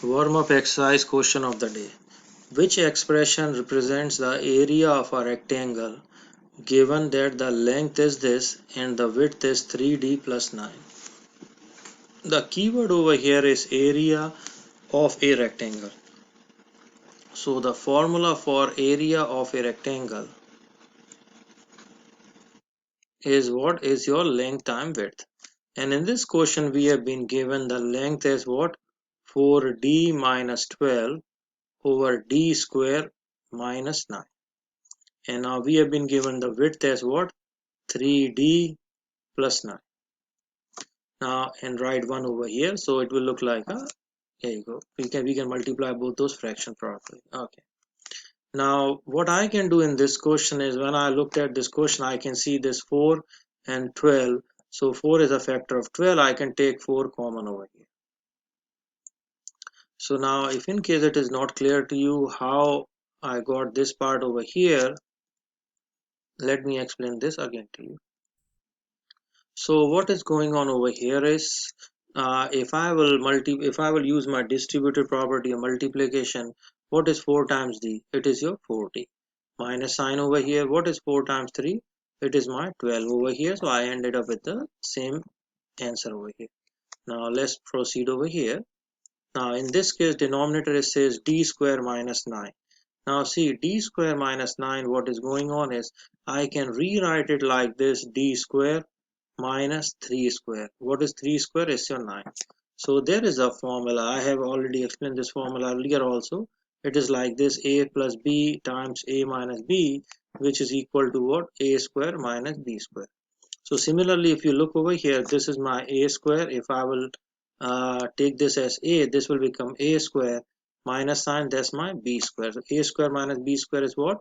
Warm-up exercise question of the day. Which expression represents the area of a rectangle given that the length is this and the width is 3d plus 9? The keyword over here is area of a rectangle. So the formula for area of a rectangle is what is your length times width. And in this question we have been given the length as what? 4d minus 12 over d square minus 9. And now we have been given the width as what? 3d plus 9. Now and write 1 over here, so it will look like a, here you go, we can multiply both those fractions properly. Okay, now what I can do in this question is, when I looked at this question, I can see this 4 and 12. So 4 is a factor of 12. I can take 4 common over here. So now if in case it is not clear to you how I got this part over here, let me explain this again to you. So what is going on over here is, if I will use my distributive property of multiplication, what is 4 times d? It is your 4d. Minus sign over here, what is 4 times 3? It is my 12 over here. So I ended up with the same answer over here. Now let's proceed over here. Now in this case, denominator it says d square minus 9. Now see, d square minus 9, what is going on is, I can rewrite it like this: d square minus 3 square. What is 3 square? Is your 9. So there is a formula. I have already explained this formula earlier also. It is like this: a plus b times a minus b, which is equal to what? A square minus b square. So similarly, if you look over here, this is my a square. If I will take this as a, this will become a square minus sign, that's my b square. So a square minus b square is what?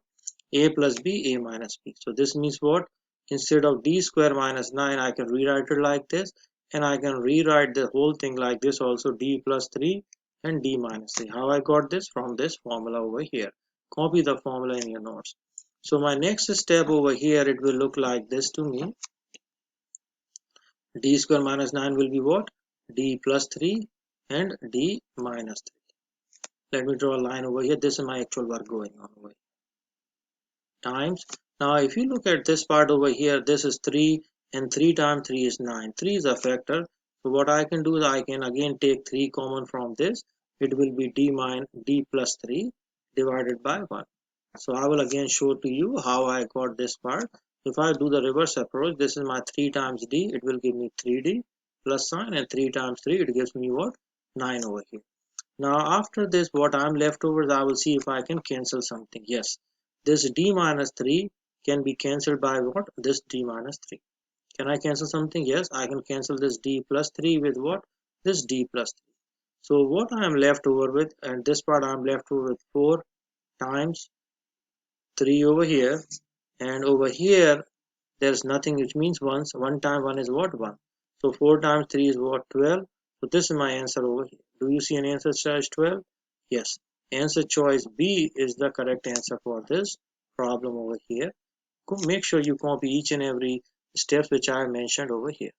A plus b, a minus b. So this means what? Instead of d square minus 9, I can rewrite it like this, and I can rewrite the whole thing like this also: d plus 3 and d minus 3. How I got this? From this formula over here. Copy the formula in your notes. So my next step over here, it will look like this to me: d square minus 9 will be what? D plus 3 and d minus 3. Let me draw a line over here. This is my actual work going on over here. Times. Now if you look at this part over here, this is 3 and 3 times 3 is 9. 3 is a factor. So what I can do is, I can again take 3 common from this. It will be d plus 3 divided by 1. So I will again show to you how I got this part. If I do the reverse approach, this is my 3 times d, it will give me 3d plus sign, and 3 times 3, it gives me what? 9 over here. Now after this, what I'm left over is, I will see if I can cancel something. Yes, this d minus 3 can be cancelled by what? This d minus 3. Can I cancel something? Yes, I can cancel this d plus 3 with what? This d plus 3. So what I am left over with, and this part I am left over with 4 times 3 over here, and over here there's nothing, which means 1 time 1 is what? 1. So 4 times 3 is what? 12. So this is my answer over here. Do you see an answer choice 12? Yes, answer choice B is the correct answer for this problem over here. Make sure you copy each and every steps which I have mentioned over here.